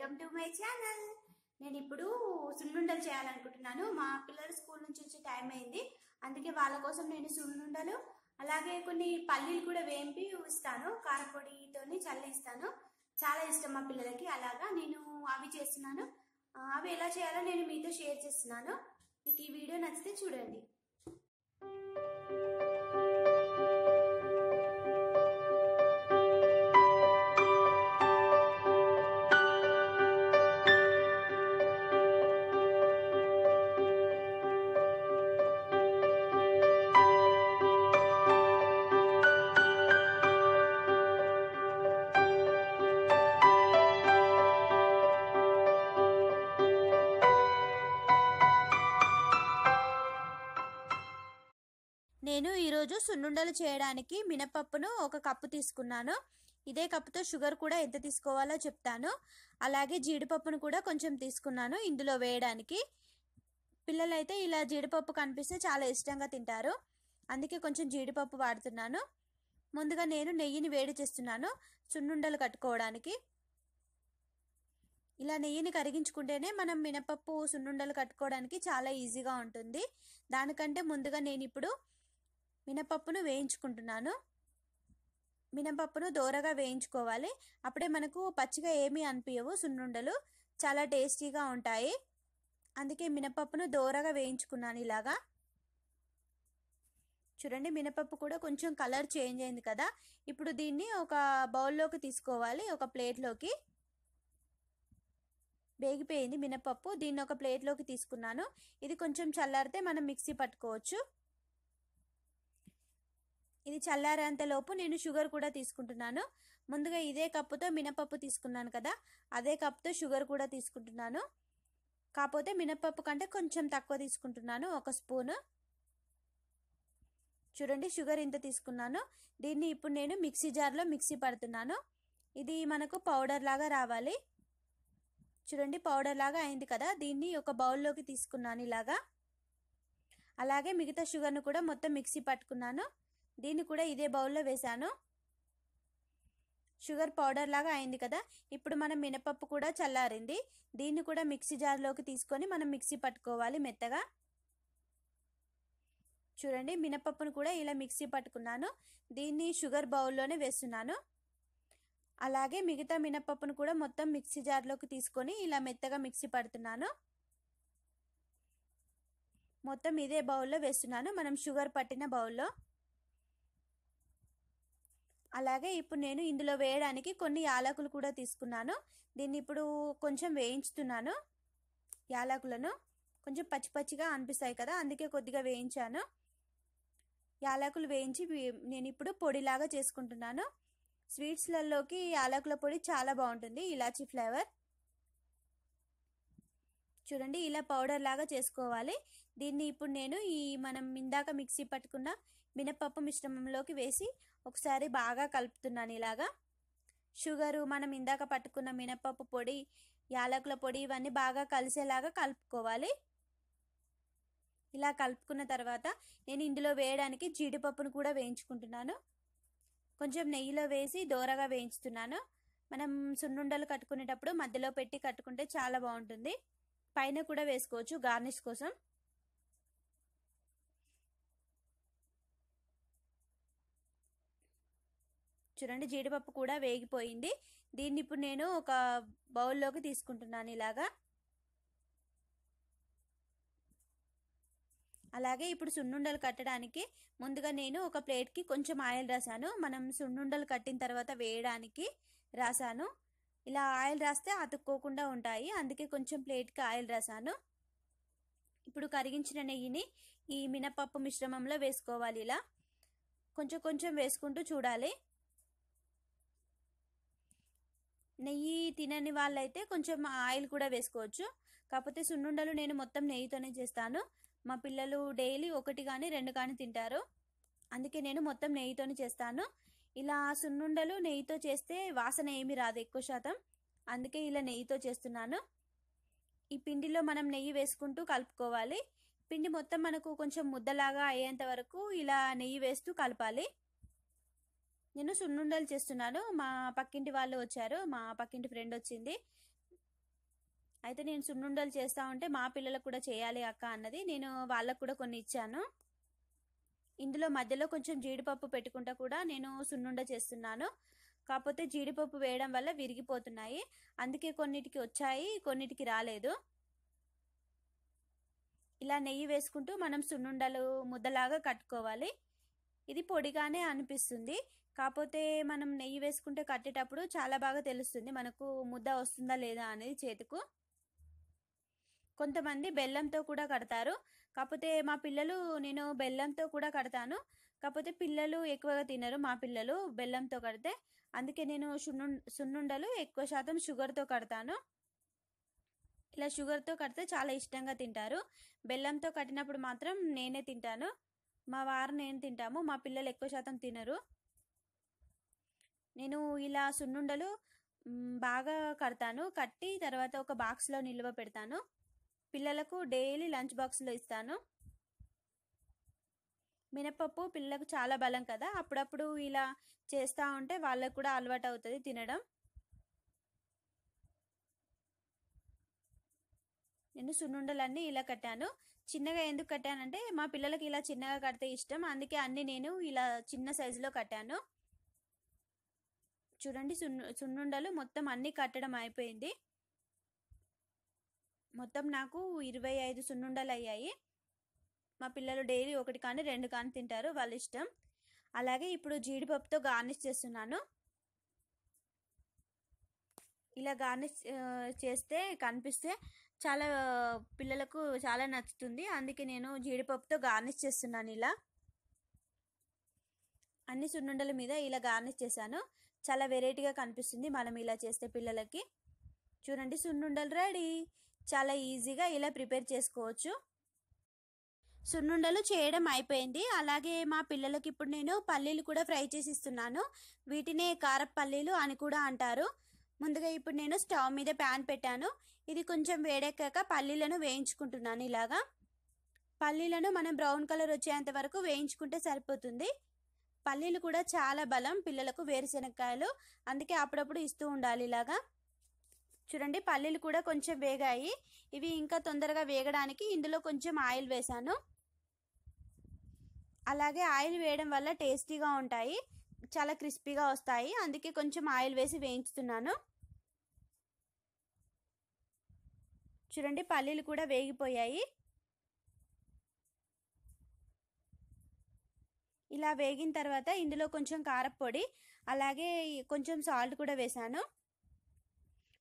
Welcome to my channel. నేను ఇప్పుడు సున్నుండలు చేయాలనుకుంటున్నాను. మా పిల్లలు స్కూల్ నుంచి వచ్చే టైం అయింది, అందుకే వాళ్ళ కోసం నేను సున్నుండలు అలాగే కొన్ని పల్లీలు కూడా వేంపి ఇస్తాను, కారపొడితోని చల్లిస్తాను. చాలా ఇష్టం మా పిల్లలకి. అలాగా నేను అవి చేస్తున్నాను. అవి ఎలా చేయాలో నేను మీతో షేర్ చేస్తున్నాను. మీకు ఈ వీడియో నచ్చితే చూడండి. నేను ఈరోజు సున్నుండలు చేయడానికి మినపప్పును ఒక కప్పు తీసుకున్నాను. ఇదే కప్పుతో షుగర్ కూడా ఎంత తీసుకోవాలో చెప్తాను. అలాగే జీడిపప్పును కూడా కొంచెం తీసుకున్నాను ఇందులో వేయడానికి. పిల్లలైతే ఇలా జీడిపప్పు కనిపిస్తే చాలా ఇష్టంగా తింటారు, అందుకే కొంచెం జీడిపప్పు వాడుతున్నాను. ముందుగా నేను నెయ్యిని వేడి చేస్తున్నాను సున్నుండలు కట్టుకోవడానికి. ఇలా నెయ్యిని కరిగించుకుంటేనే మనం మినపప్పు సున్నుండలు కట్టుకోవడానికి చాలా ఈజీగా ఉంటుంది. దానికంటే ముందుగా నేను ఇప్పుడు మినపప్పును వేయించుకుంటున్నాను. మినపప్పును దోరగా వేయించుకోవాలి, అప్పుడే మనకు పచ్చిగా ఏమీ అనిపించవు సున్నుండలు, చాలా టేస్టీగా ఉంటాయి. అందుకే మినపప్పును దోరగా వేయించుకున్నాను. ఇలాగా చూడండి, మినపప్పు కూడా కొంచెం కలర్ చేంజ్ అయింది కదా. ఇప్పుడు దీన్ని ఒక బౌల్లోకి తీసుకోవాలి, ఒక ప్లేట్లోకి. వేగిపోయింది మినపప్పు, దీన్ని ఒక ప్లేట్లోకి తీసుకున్నాను. ఇది కొంచెం చల్లారితే మనం మిక్సీ పట్టుకోవచ్చు. ఇది చల్లారేంతలోపు నేను షుగర్ కూడా తీసుకుంటున్నాను. ముందుగా ఇదే కప్పుతో మినపప్పు తీసుకున్నాను కదా, అదే కప్తో షుగర్ కూడా తీసుకుంటున్నాను. కాకపోతే మినపప్పు కంటే కొంచెం తక్కువ తీసుకుంటున్నాను, ఒక స్పూను. చూడండి, షుగర్ ఇంత తీసుకున్నాను. దీన్ని ఇప్పుడు నేను మిక్సీ జార్లో మిక్సీ పడుతున్నాను. ఇది మనకు పౌడర్ లాగా రావాలి. చూడండి, పౌడర్ లాగా అయింది కదా. దీన్ని ఒక బౌల్లోకి తీసుకున్నాను ఇలాగా. అలాగే మిగతా షుగర్ను కూడా మొత్తం మిక్సీ పట్టుకున్నాను. దీన్ని కూడా ఇదే బౌల్లో వేసాను. షుగర్ పౌడర్ లాగా అయింది కదా. ఇప్పుడు మనం మినపప్పు కూడా చల్లారింది, దీన్ని కూడా మిక్సీ జార్లోకి తీసుకొని మనం మిక్సీ పట్టుకోవాలి మెత్తగా. చూడండి, మినపప్పును కూడా ఇలా మిక్సీ పట్టుకున్నాను. దీన్ని షుగర్ బౌల్లోనే వేస్తున్నాను. అలాగే మిగతా మినపప్పును కూడా మొత్తం మిక్సీ జార్లోకి తీసుకొని ఇలా మెత్తగా మిక్సీ పడుతున్నాను. మొత్తం ఇదే బౌల్లో వేస్తున్నాను, మనం షుగర్ పట్టిన బౌల్లో. అలాగే ఇప్పుడు నేను ఇందులో వేయడానికి కొన్ని యాలకులు కూడా తీసుకున్నాను. దీన్ని ఇప్పుడు కొంచెం వేయించుతున్నాను. యాలకులను కొంచెం పచ్చి పచ్చిగా అనిపిస్తాయి కదా, అందుకే కొద్దిగా వేయించాను. యాలకులు వేయించి నేను ఇప్పుడు పొడిలాగా చేసుకుంటున్నాను. స్వీట్స్లలోకి యాలకుల పొడి చాలా బాగుంటుంది, ఇలాచీ ఫ్లేవర్. చూడండి, ఇలా పౌడర్ లాగా చేసుకోవాలి. దీన్ని ఇప్పుడు నేను మనం ఇందాక మిక్సీ పట్టుకున్న మినపప్పు మిశ్రమంలోకి వేసి ఒకసారి బాగా కలుపుతున్నాను ఇలాగా. షుగరు, మనం ఇందాక పట్టుకున్న మినపప్పు పొడి, యాలకుల పొడి ఇవన్నీ బాగా కలిసేలాగా కలుపుకోవాలి. ఇలా కలుపుకున్న తర్వాత నేను ఇందులో వేయడానికి జీడిపప్పును కూడా వేయించుకుంటున్నాను. కొంచెం నెయ్యిలో వేసి దోరగా వేయించుతున్నాను. మనం సున్నుండలు కట్టుకునేటప్పుడు మధ్యలో పెట్టి కట్టుకుంటే చాలా బాగుంటుంది. పైన కూడా వేసుకోవచ్చు గార్నిష్ కోసం. చూడండి, జీడిపప్పు కూడా వేగిపోయింది. దీన్ని ఇప్పుడు నేను ఒక బౌల్లోకి తీసుకుంటున్నాను ఇలాగా. అలాగే ఇప్పుడు సున్నుండలు కట్టడానికి ముందుగా నేను ఒక ప్లేట్కి కొంచెం ఆయిల్ రాసాను. మనం సున్నుండలు కట్టిన తర్వాత వేయడానికి రాసాను. ఇలా ఆయిల్ రాస్తే అతుక్కోకుండా ఉంటాయి, అందుకే కొంచెం ప్లేట్కి ఆయిల్ రాసాను. ఇప్పుడు కరిగించిన నెయ్యిని ఈ మినపప్పు మిశ్రమంలో వేసుకోవాలి. ఇలా కొంచెం కొంచెం వేసుకుంటూ చూడాలి. నెయ్యి తినని వాళ్ళైతే కొంచెం ఆయిల్ కూడా వేసుకోవచ్చు, కాకపోతే సున్నుండలు నేను మొత్తం నెయ్యితోనే చేస్తాను. మా పిల్లలు డైలీ 1 కానీ 2 కానీ తింటారు, అందుకే నేను మొత్తం నెయ్యితోనే చేస్తాను. ఇలా సున్నుండలు నెయ్యితో చేస్తే వాసన ఏమీ రాదు ఎక్కువ శాతం, అందుకే ఇలా నెయ్యితో చేస్తున్నాను. ఈ పిండిలో మనం నెయ్యి వేసుకుంటూ కలుపుకోవాలి. పిండి మొత్తం మనకు కొంచెం ముద్దలాగా అయ్యేంత వరకు ఇలా నెయ్యి వేస్తూ కలపాలి. నేను సున్నుండలు చేస్తున్నాను. మా పక్కింటి వాళ్ళు వచ్చారు, మా పక్కింటి ఫ్రెండ్ వచ్చింది. అయితే నేను సున్నుండలు చేస్తా ఉంటే మా పిల్లలకు కూడా చేయాలి అక్క అన్నది, నేను వాళ్ళకు కూడా కొన్ని ఇచ్చాను. ఇందులో మధ్యలో కొంచెం జీడిపప్పు పెట్టుకుంటా కూడా నేను సున్నుండ చేస్తున్నాను. కాకపోతే జీడిపప్పు వేయడం వల్ల విరిగిపోతున్నాయి, అందుకే కొన్నిటికి వచ్చాయి, కొన్నిటికి రాలేదు. ఇలా నెయ్యి వేసుకుంటూ మనం సున్నుండలు ముద్దలాగా కట్టుకోవాలి. ఇది పొడిగానే అనిపిస్తుంది, కాకపోతే మనం నెయ్యి వేసుకుంటే కట్టేటప్పుడు చాలా బాగా తెలుస్తుంది మనకు ముద్ద వస్తుందా లేదా అనేది చేతికు. కొంతమంది బెల్లంతో కూడా కడతారు, కాకపోతే మా పిల్లలు, నేను బెల్లంతో కూడా కడతాను, కాకపోతే పిల్లలు ఎక్కువగా తినరు మా పిల్లలు బెల్లంతో కడితే, అందుకే నేను సున్నుండలు ఎక్కువ శాతం షుగర్తో కడతాను. ఇలా షుగర్తో కడితే చాలా ఇష్టంగా తింటారు. బెల్లంతో కట్టినప్పుడు మాత్రం నేనే తింటాను, మా వారు నేను తింటాము, మా పిల్లలు ఎక్కువ శాతం తినరు. నేను ఇలా సున్నుండలు బాగా కడతాను, కట్టి తర్వాత ఒక బాక్స్లో నిల్వ పెడతాను. పిల్లలకు డైలీ లంచ్ బాక్స్లో ఇస్తాను. మినపప్పు పిల్లలకు చాలా బలం కదా, అప్పుడప్పుడు ఇలా చేస్తూ ఉంటే వాళ్ళకు కూడా అలవాటు అవుతుంది తినడం. నేను సున్నుండలన్నీ ఇలా కట్టాను. చిన్నగా ఎందుకు కట్టానంటే మా పిల్లలకి ఇలా చిన్నగా కడితే ఇష్టం, అందుకే అన్ని నేను ఇలా చిన్న సైజులో కట్టాను. చూడండి, సున్నుండలు మొత్తం అన్నీ కట్టడం అయిపోయింది. మొత్తం నాకు 25 సున్నుండలు అయ్యాయి. మా పిల్లలు డైలీ ఒకటి కానీ రెండు కానీ తింటారు, వాళ్ళ ఇష్టం. అలాగే ఇప్పుడు జీడిపప్పుతో గార్నిష్ చేస్తున్నాను. ఇలా గార్నిష్ చేస్తే కనిపిస్తే చాలా పిల్లలకు చాలా నచ్చుతుంది, అందుకే నేను జీడిపప్పుతో గార్నిష్ చేస్తున్నాను. ఇలా అన్ని సున్నుండల మీద ఇలా గార్నిష్ చేశాను, చాలా వెరైటీగా కనిపిస్తుంది మనం ఇలా చేస్తే పిల్లలకి. చూడండి, సున్నుండలు రెడీ. చాలా ఈజీగా ఇలా ప్రిపేర్ చేసుకోవచ్చు. సున్నుండలు చేయడం అయిపోయింది. అలాగే మా పిల్లలకి ఇప్పుడు నేను పల్లీలు కూడా ఫ్రై చేసి ఇస్తున్నాను. వీటినే కారపల్లీలు అని కూడా అంటారు. ముందుగా ఇప్పుడు నేను స్టవ్ మీద ప్యాన్ పెట్టాను. ఇది కొంచెం వేడెక్కాక పల్లీలను వేయించుకుంటున్నాను. ఇలాగా పల్లీలను మనం బ్రౌన్ కలర్ వచ్చేంత వరకు వేయించుకుంటే సరిపోతుంది. పల్లీలు కూడా చాలా బలం పిల్లలకు, వేరుశెనగకాయలు, అందుకే అప్పుడప్పుడు ఇస్తూ ఉండాలి. ఇలాగా చూడండి, పల్లీలు కూడా కొంచెం వేగాయి. ఇవి ఇంకా తొందరగా వేగడానికి ఇందులో కొంచెం ఆయిల్ వేసాను. అలాగే ఆయిల్ వేయడం వల్ల టేస్టీగా ఉంటాయి, చాలా క్రిస్పీగా వస్తాయి, అందుకే కొంచెం ఆయిల్ వేసి వేయించుతున్నాను. చూడండి, పల్లీలు కూడా వేగిపోయాయి. ఇలా వేగిన తర్వాత ఇందులో కొంచెం కారపొడి, అలాగే కొంచెం సాల్ట్ కూడా వేసాను.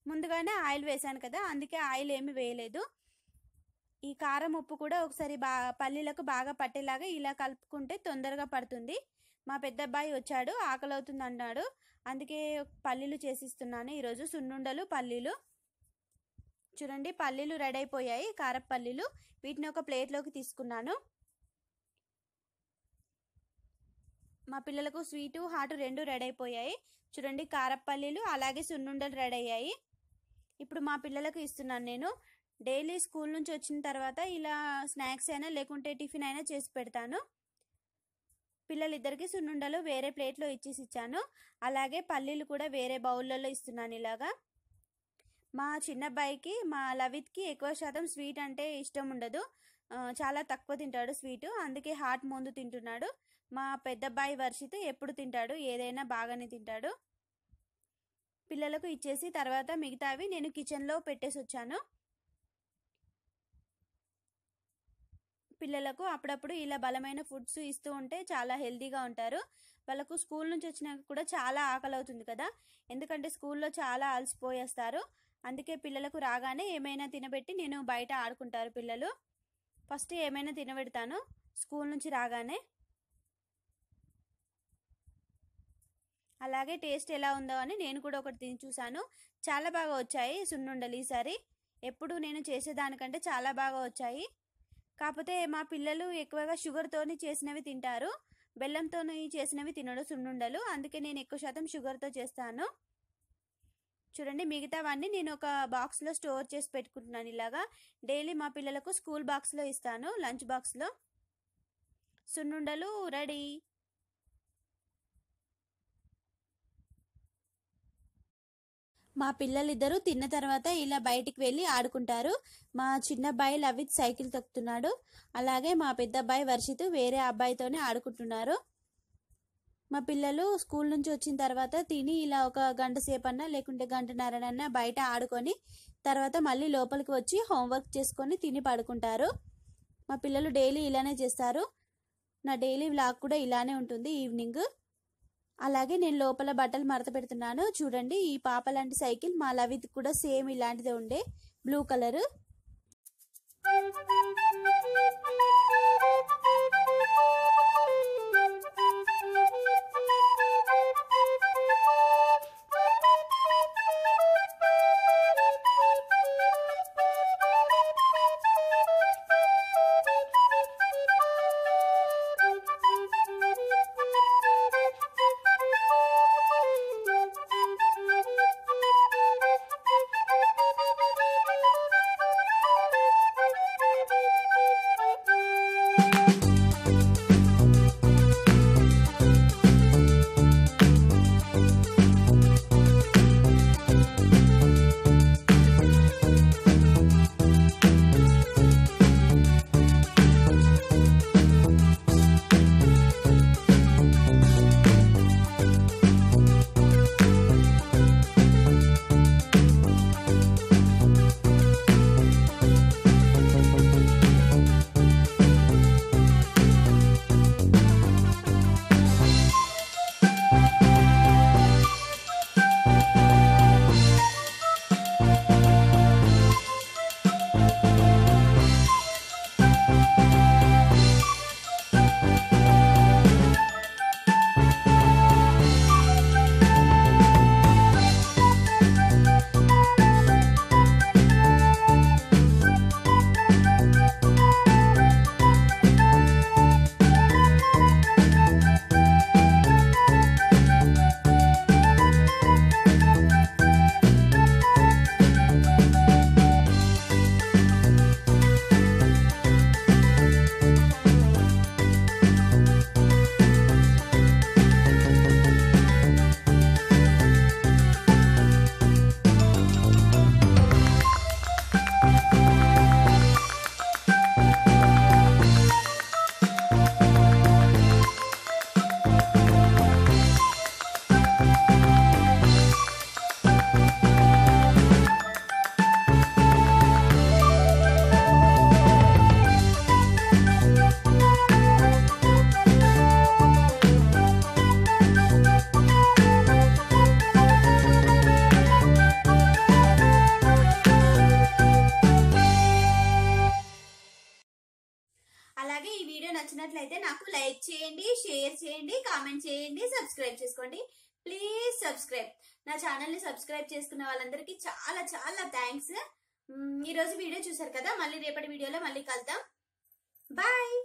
ముందుగానే ఆయిల్ వేసాను కదా, అందుకే ఆయిల్ ఏమి వేయలేదు. ఈ కారం ఉప్పు కూడా ఒకసారి పల్లీలకు బాగా పట్టేలాగా ఇలా కలుపుకుంటే తొందరగా పడుతుంది. మా పెద్ద అబ్బాయి వచ్చాడు, ఆకలి అవుతుంది అన్నాడు, అందుకే పల్లీలు చేసిస్తున్నాను ఈరోజు, సున్నుండలు పల్లీలు. చూడండి, పల్లీలు రెడీ అయిపోయాయి, కారపల్లీలు. వీటిని ఒక ప్లేట్లోకి తీసుకున్నాను. మా పిల్లలకు స్వీటు హాటు రెండు రెడీ అయిపోయాయి. చూడండి, కారపల్లీలు అలాగే సున్నుండలు రెడీ అయ్యాయి. ఇప్పుడు మా పిల్లలకు ఇస్తున్నాను నేను. డైలీ స్కూల్ నుంచి వచ్చిన తర్వాత ఇలా స్నాక్స్ అయినా లేకుంటే టిఫిన్ అయినా చేసి పెడతాను. పిల్లలిద్దరికి సున్నుండలు వేరే ప్లేట్లో ఇచ్చాను, అలాగే పల్లీలు కూడా వేరే బౌల్లలో ఇస్తున్నాను. ఇలాగా మా చిన్నబ్బాయికి, మా లవిత్కి ఎక్కువ శాతం స్వీట్ అంటే ఇష్టం ఉండదు, చాలా తక్కువ తింటాడు స్వీటు, అందుకే హాట్ ముందు తింటున్నాడు. మా పెద్దబ్బాయి వర్షిత్ ఎప్పుడు తింటాడు, ఏదైనా బాగానే తింటాడు. పిల్లలకు ఇచ్చేసి తర్వాత మిగతావి నేను కిచెన్లో పెట్టేసి వచ్చాను. పిల్లలకు అప్పుడప్పుడు ఇలా బలమైన ఫుడ్స్ ఇస్తూ ఉంటే చాలా హెల్తీగా ఉంటారు. వాళ్ళకు స్కూల్ నుంచి వచ్చినాక కూడా చాలా ఆకలి అవుతుంది కదా, ఎందుకంటే స్కూల్లో చాలా అలసిపోయేస్తారు, అందుకే పిల్లలకు రాగానే ఏమైనా తినబెట్టి నేను బయట ఆడుకుంటారు పిల్లలు. ఫస్ట్ ఏమైనా తినబెడతాను స్కూల్ నుంచి రాగానే. అలాగే టేస్ట్ ఎలా ఉందో అని నేను కూడా ఒకటి తిని చూశాను, చాలా బాగా వచ్చాయి సున్నుండలు ఈసారి. ఎప్పుడు నేను చేసేదానికంటే చాలా బాగా వచ్చాయి. కాకపోతే మా పిల్లలు ఎక్కువగా షుగర్తోని చేసినవి తింటారు, బెల్లంతో చేసినవి తినడు సున్నుండలు, అందుకే నేను ఎక్కువ శాతం షుగర్తో చేస్తాను. చూడండి, మిగతావన్నీ నేను ఒక బాక్స్లో స్టోర్ చేసి పెట్టుకుంటున్నాను. ఇలాగా డైలీ మా పిల్లలకు స్కూల్ బాక్స్లో ఇస్తాను, లంచ్ బాక్స్లో. సున్నుండలు రెడీ. మా పిల్లలిద్దరూ తిన్న తర్వాత ఇలా బయటికి వెళ్ళి ఆడుకుంటారు. మా చిన్న అబ్బాయి లవిత్ సైకిల్ తొక్కుతున్నాడు. అలాగే మా పెద్ద అబ్బాయి వర్షిత్ వేరే అబ్బాయితోనే ఆడుకుంటున్నారు. మా పిల్లలు స్కూల్ నుంచి వచ్చిన తర్వాత తిని ఇలా ఒక గంట సేపన్నా లేకుంటే గంటన్నరనన్నా బయట ఆడుకొని తర్వాత మళ్ళీ లోపలికి వచ్చి హోంవర్క్ చేసుకొని తిని పడుకుంటారు. మా పిల్లలు డైలీ ఇలానే చేస్తారు. నా డైలీ వ్లాగ్ కూడా ఇలానే ఉంటుంది ఈవినింగ్. అలాగే నేను లోపల బట్టలు మడత పెడుతున్నాను. చూడండి, ఈ పాప లాంటి సైకిల్ మా లవిత్ కూడా సేమ్ ఇలాంటిదే ఉండే, బ్లూ కలర్. అలాగే ఈ వీడియో నచ్చినట్లయితే నాకు లైక్ చేయండి, షేర్ చేయండి, కామెంట్ చేయండి, సబ్స్క్రైబ్ చేసుకోండి. Please subscribe. నా ఛానల్ ని సబ్స్క్రైబ్ చేసుకున్న వాళ్ళందరికీ చాలా చాలా థ్యాంక్స్. ఈ రోజు వీడియో చూసారు కదా, మళ్ళీ రేపటి వీడియోలో మళ్ళీ కలుద్దాం. బాయ్.